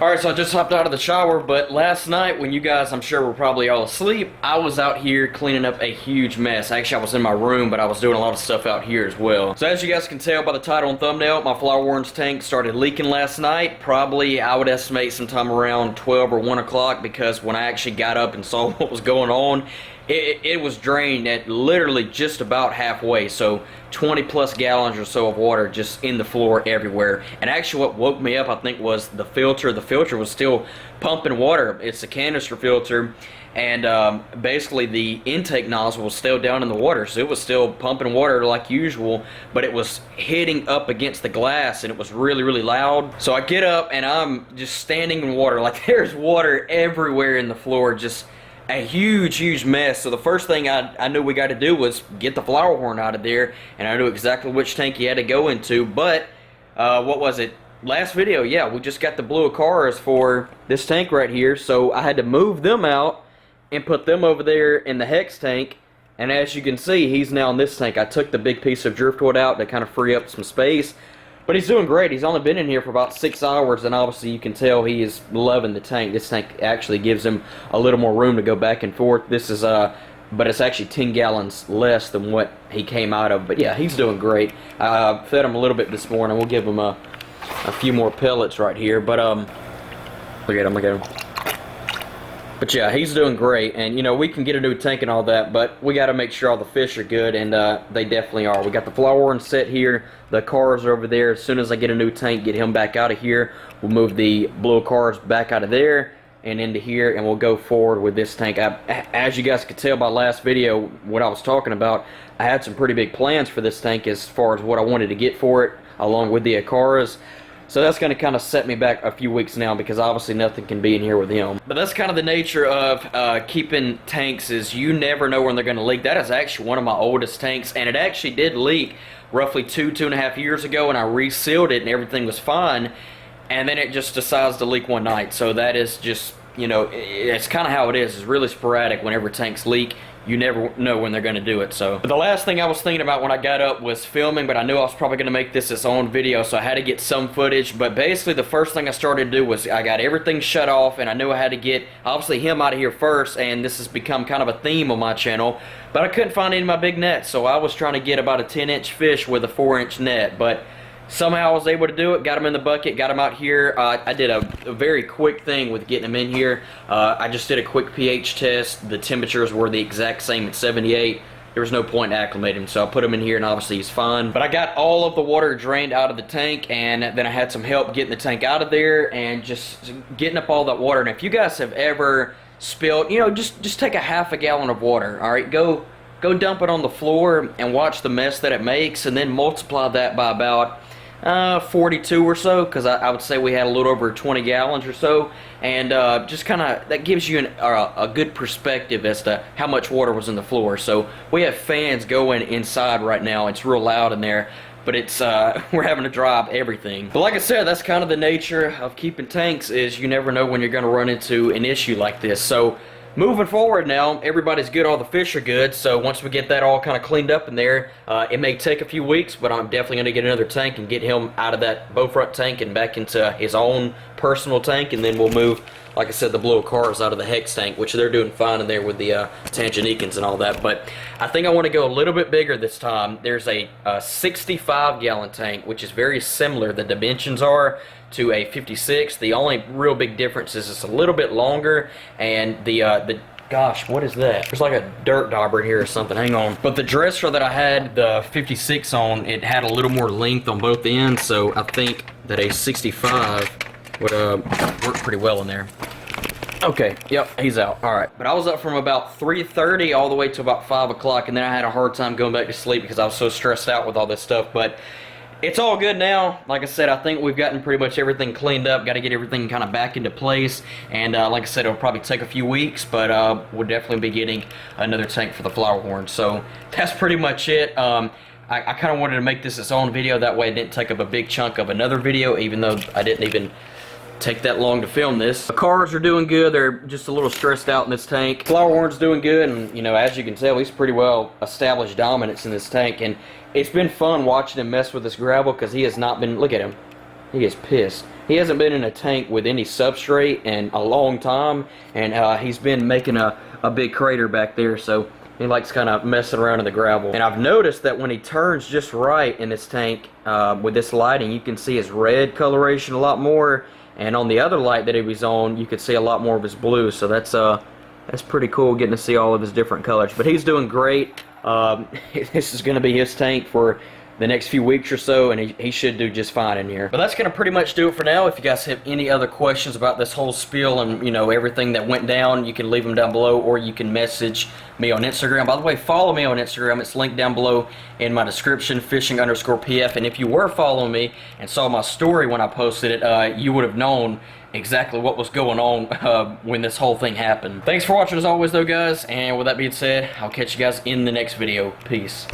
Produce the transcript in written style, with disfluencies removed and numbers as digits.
Alright, so I just hopped out of the shower, but last night when you guys, I'm sure, were probably all asleep, I was out here cleaning up a huge mess. Actually, I was in my room, but I was doing a lot of stuff out here as well. So as you guys can tell by the title and thumbnail, my Flowerhorn's tank started leaking last night. Probably, I would estimate sometime around 12 or 1 o'clock, because when I actually got up and saw what was going on, it was drained at literally just about halfway, so 20 plus gallons or so of water just in the floor everywhere. And actually what woke me up, I think, was the filter. The filter was still pumping water. It's a canister filter, and basically the intake nozzle was still down in the water, so it was still pumping water like usual, but it was hitting up against the glass and it was really, really loud. So I get up and I'm just standing in water, like there's water everywhere in the floor, just a huge mess. So the first thing I knew we got to do was get the Flowerhorn out of there, and I knew exactly which tank he had to go into. But what was it, last video, yeah, we just got the blue cars for this tank right here, so I had to move them out and put them over there in the hex tank. And as you can see, he's now in this tank. I took the big piece of driftwood out to kind of free up some space. But he's doing great. He's only been in here for about 6 hours, and obviously you can tell he is loving the tank. This tank actually gives him a little more room to go back and forth. This is, but it's actually 10 gallons less than what he came out of. But yeah, he's doing great. I fed him a little bit this morning. We'll give him a few more pellets right here. But, look at him. But yeah, he's doing great, and you know, we can get a new tank and all that, but we got to make sure all the fish are good, and they definitely are. We got the Flowerhorn set here, the cars are over there. As soon as I get a new tank, get him back out of here, we'll move the blue cars back out of there and into here, and we'll go forward with this tank. As you guys could tell by last video, what I was talking about, I had some pretty big plans for this tank as far as what I wanted to get for it, along with the Acaras. So that's going to kind of set me back a few weeks now, because obviously nothing can be in here with him. But that's kind of the nature of keeping tanks, is you never know when they're going to leak. That is actually one of my oldest tanks, and it actually did leak roughly 2.5 years ago, and I resealed it and everything was fine, and then it just decides to leak one night. So that is just, you know, it's kind of how it is. It's really sporadic. Whenever tanks leak, you never know when they're going to do it. So the last thing I was thinking about when I got up was filming, but I knew I was probably going to make this its own video, so I had to get some footage. But basically the first thing I started to do was I got everything shut off, and I knew I had to get obviously him out of here first, and this has become kind of a theme on my channel, but I couldn't find any of my big nets, so I was trying to get about a 10-inch fish with a 4-inch net. But somehow I was able to do it, got him in the bucket, got him out here. I did a very quick thing with getting him in here. I just did a quick pH test. The temperatures were the exact same at 78. There was no point in acclimating him, so I put him in here, and obviously he's fine. But I got all of the water drained out of the tank, and then I had some help getting the tank out of there and just getting up all that water. And if you guys have ever spilled, you know, just take a half a gallon of water, all right? Go dump it on the floor and watch the mess that it makes, and then multiply that by about 42 or so, because I would say we had a little over 20 gallons or so, and just kind of, that gives you a good perspective as to how much water was in the floor. So we have fans going inside right now. It's real loud in there, but it's we're having to drop everything. But like I said, that's kind of the nature of keeping tanks, is you never know when you're going to run into an issue like this. So moving forward now, everybody's good, all the fish are good, so once we get that all kind of cleaned up in there, it may take a few weeks, but I'm definitely going to get another tank and get him out of that Beaufront tank and back into his own personal tank, and then we'll move, like I said, the blue cars out of the hex tank, which they're doing fine in there with the Tanganicans and all that. But I think I want to go a little bit bigger this time. There's a 65-gallon tank, which is very similar, the dimensions are, to a 56. The only real big difference is it's a little bit longer, and the gosh, what is that? There's like a dirt dauber here or something. Hang on. But the dresser that I had the 56 on, it had a little more length on both ends, so I think that a 65 would work pretty well in there. Okay, yep, he's out. All right, but I was up from about 3:30 all the way to about 5 o'clock, and then I had a hard time going back to sleep because I was so stressed out with all this stuff. But it's all good now. Like I said, I think we've gotten pretty much everything cleaned up. Got to get everything kind of back into place. And like I said, it'll probably take a few weeks, but we'll definitely be getting another tank for the Flowerhorn. So that's pretty much it. I kind of wanted to make this its own video. That way it didn't take up a big chunk of another video, even though I didn't even take that long to film this. The cars are doing good. They're just a little stressed out in this tank. Flowerhorn's doing good, and you know, as you can tell, he's pretty well established dominance in this tank, and it's been fun watching him mess with this gravel, because he has not been, look at him. He gets pissed. He hasn't been in a tank with any substrate in a long time, and he's been making a big crater back there, so he likes kind of messing around in the gravel. And I've noticed that when he turns just right in this tank with this lighting, you can see his red coloration a lot more, and on the other light that he was on, you could see a lot more of his blue, so that's pretty cool getting to see all of his different colors. But he's doing great. This is going to be his tank for the next few weeks or so, and he should do just fine in here. But that's going to pretty much do it for now. If you guys have any other questions about this whole spiel and, you know, everything that went down, you can leave them down below, or you can message me on Instagram. By the way, follow me on Instagram. It's linked down below in my description, fishing_PF. And if you were following me and saw my story when I posted it, you would have known exactly what was going on when this whole thing happened. Thanks for watching as always though, guys, and with that being said, I'll catch you guys in the next video. Peace.